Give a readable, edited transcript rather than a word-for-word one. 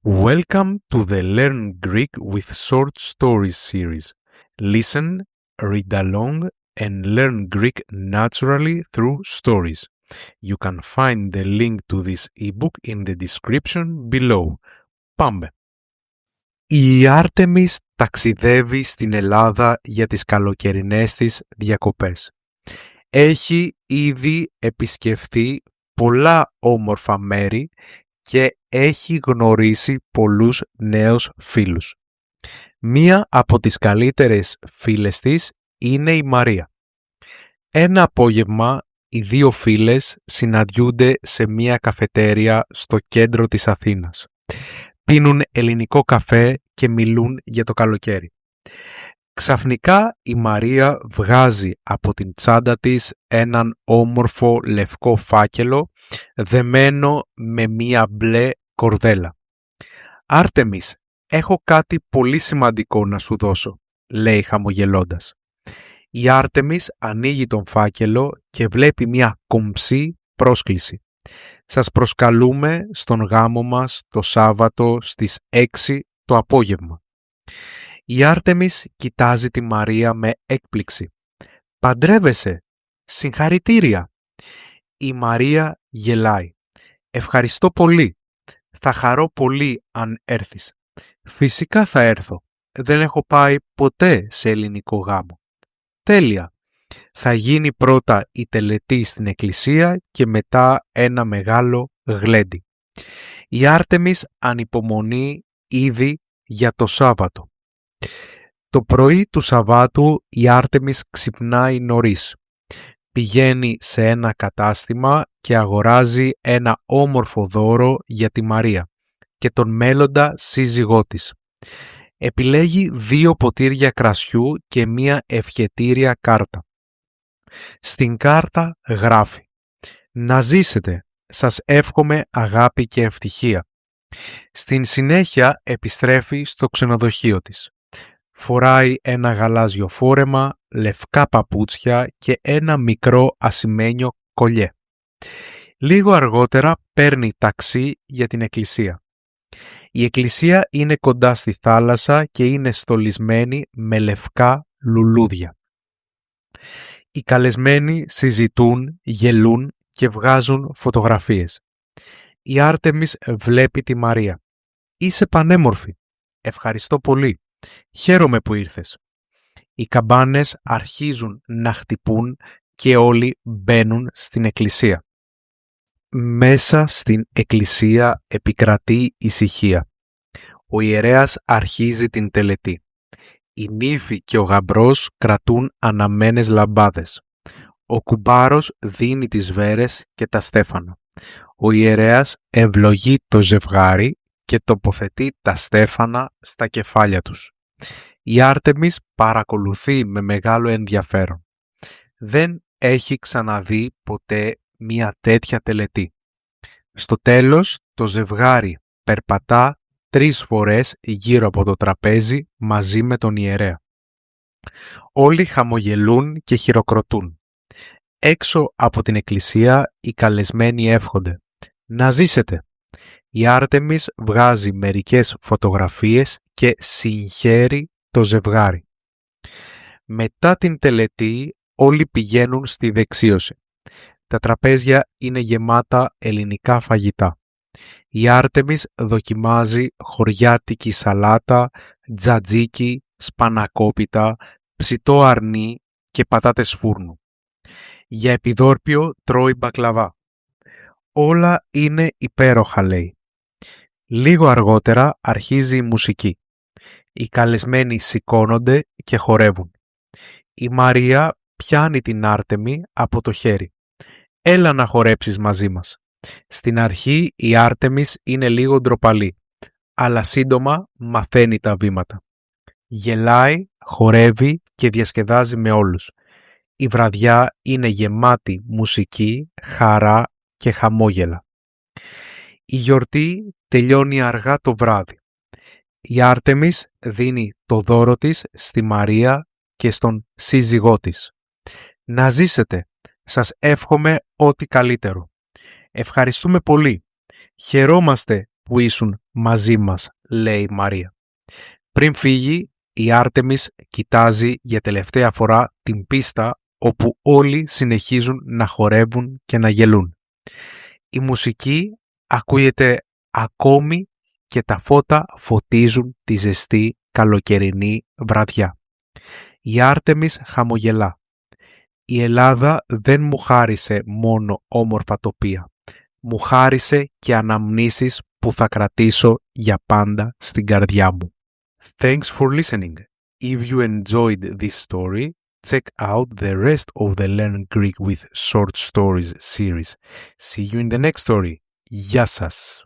Welcome to the Learn Greek with Short Stories series. Listen, read along, and learn Greek naturally through stories. You can find the link to this ebook in the description below. Πάμε! Η Άρτεμις ταξιδεύει στην Ελλάδα για τις καλοκαιρινές της διακοπές. Έχει ήδη επισκεφθεί πολλά όμορφα μέρη και έχει γνωρίσει πολλούς νέους φίλους. Μία από τις καλύτερες φίλες της είναι η Μαρία. Ένα απόγευμα οι δύο φίλες συναντιούνται σε μία καφετέρια στο κέντρο της Αθήνας. Πίνουν ελληνικό καφέ και μιλούν για το καλοκαίρι. Ξαφνικά η Μαρία βγάζει από την τσάντα της έναν όμορφο λευκό φάκελο δεμένο με μία μπλε κορδέλα. «Άρτεμις, έχω κάτι πολύ σημαντικό να σου δώσω», λέει χαμογελώντας. Η Άρτεμις ανοίγει τον φάκελο και βλέπει μία κομψή πρόσκληση. «Σας προσκαλούμε στον γάμο μας το Σάββατο στις 6 το απόγευμα». Η Άρτεμις κοιτάζει τη Μαρία με έκπληξη. «Παντρεύεσαι! Συγχαρητήρια!» Η Μαρία γελάει. «Ευχαριστώ πολύ. Θα χαρώ πολύ αν έρθεις». «Φυσικά θα έρθω. Δεν έχω πάει ποτέ σε ελληνικό γάμο». «Τέλεια. Θα γίνει πρώτα η τελετή στην εκκλησία και μετά ένα μεγάλο γλέντι». Η Άρτεμις ανυπομονεί ήδη για το Σάββατο. Το πρωί του Σαββάτου η Άρτεμις ξυπνάει νωρίς. Πηγαίνει σε ένα κατάστημα και αγοράζει ένα όμορφο δώρο για τη Μαρία και τον μέλλοντα σύζυγό της. Επιλέγει 2 ποτήρια κρασιού και μία ευχετήρια κάρτα. Στην κάρτα γράφει «Να ζήσετε, σας εύχομαι αγάπη και ευτυχία». Στην συνέχεια επιστρέφει στο ξενοδοχείο της. Φοράει ένα γαλάζιο φόρεμα, λευκά παπούτσια και ένα μικρό ασημένιο κολιέ. Λίγο αργότερα παίρνει ταξί για την εκκλησία. Η εκκλησία είναι κοντά στη θάλασσα και είναι στολισμένη με λευκά λουλούδια. Οι καλεσμένοι συζητούν, γελούν και βγάζουν φωτογραφίες. Η Άρτεμις βλέπει τη Μαρία. «Είσαι πανέμορφη. Ευχαριστώ πολύ. Χαίρομαι που ήρθες». Οι καμπάνες αρχίζουν να χτυπούν και όλοι μπαίνουν στην εκκλησία. Μέσα στην εκκλησία επικρατεί ησυχία. Ο ιερέας αρχίζει την τελετή. Η νύφη και ο γαμπρός κρατούν αναμένες λαμπάδες. Ο κουμπάρος δίνει τις βέρες και τα στέφανα. Ο ιερέας ευλογεί το ζευγάρι και τοποθετεί τα στέφανα στα κεφάλια τους. Η Άρτεμις παρακολουθεί με μεγάλο ενδιαφέρον. Δεν έχει ξαναδεί ποτέ μια τέτοια τελετή. Στο τέλος, το ζευγάρι περπατά 3 φορές γύρω από το τραπέζι μαζί με τον ιερέα. Όλοι χαμογελούν και χειροκροτούν. Έξω από την εκκλησία οι καλεσμένοι εύχονται «Να ζήσετε». Η Άρτεμις βγάζει μερικές φωτογραφίες και συγχαίρει το ζευγάρι. Μετά την τελετή όλοι πηγαίνουν στη δεξίωση. Τα τραπέζια είναι γεμάτα ελληνικά φαγητά. Η Άρτεμις δοκιμάζει χωριάτικη σαλάτα, τζατζίκι, σπανακόπιτα, ψητό αρνί και πατάτες φούρνου. Για επιδόρπιο τρώει μπακλαβά. «Όλα είναι υπέροχα», λέει. Λίγο αργότερα αρχίζει η μουσική. Οι καλεσμένοι σηκώνονται και χορεύουν. Η Μαρία πιάνει την Άρτεμη από το χέρι. «Έλα να χορέψεις μαζί μας». Στην αρχή η Άρτεμις είναι λίγο ντροπαλή, αλλά σύντομα μαθαίνει τα βήματα. Γελάει, χορεύει και διασκεδάζει με όλους. Η βραδιά είναι γεμάτη μουσική, χαρά και χαμόγελα. Η γιορτή τελειώνει αργά το βράδυ. Η Άρτεμις δίνει το δώρο της στη Μαρία και στον σύζυγό της. «Να ζήσετε, σας εύχομαι ό,τι καλύτερο». Ευχαριστούμε πολύ. Χαιρόμαστε που ήσουν μαζί μας, λέει η Μαρία. Πριν φύγει, η Άρτεμις κοιτάζει για τελευταία φορά την πίστα όπου όλοι συνεχίζουν να χορεύουν και να γελούν. Η μουσική ακούγεται ακόμη και τα φώτα φωτίζουν τη ζεστή καλοκαιρινή βραδιά. Η Άρτεμις χαμογελά. Η Ελλάδα δεν μου χάρισε μόνο όμορφα τοπία. Μου χάρισε και αναμνήσεις που θα κρατήσω για πάντα στην καρδιά μου. Thanks for listening. If you enjoyed this story, check out the rest of the Learn Greek with Short Stories series. See you in the next story. Γεια σας!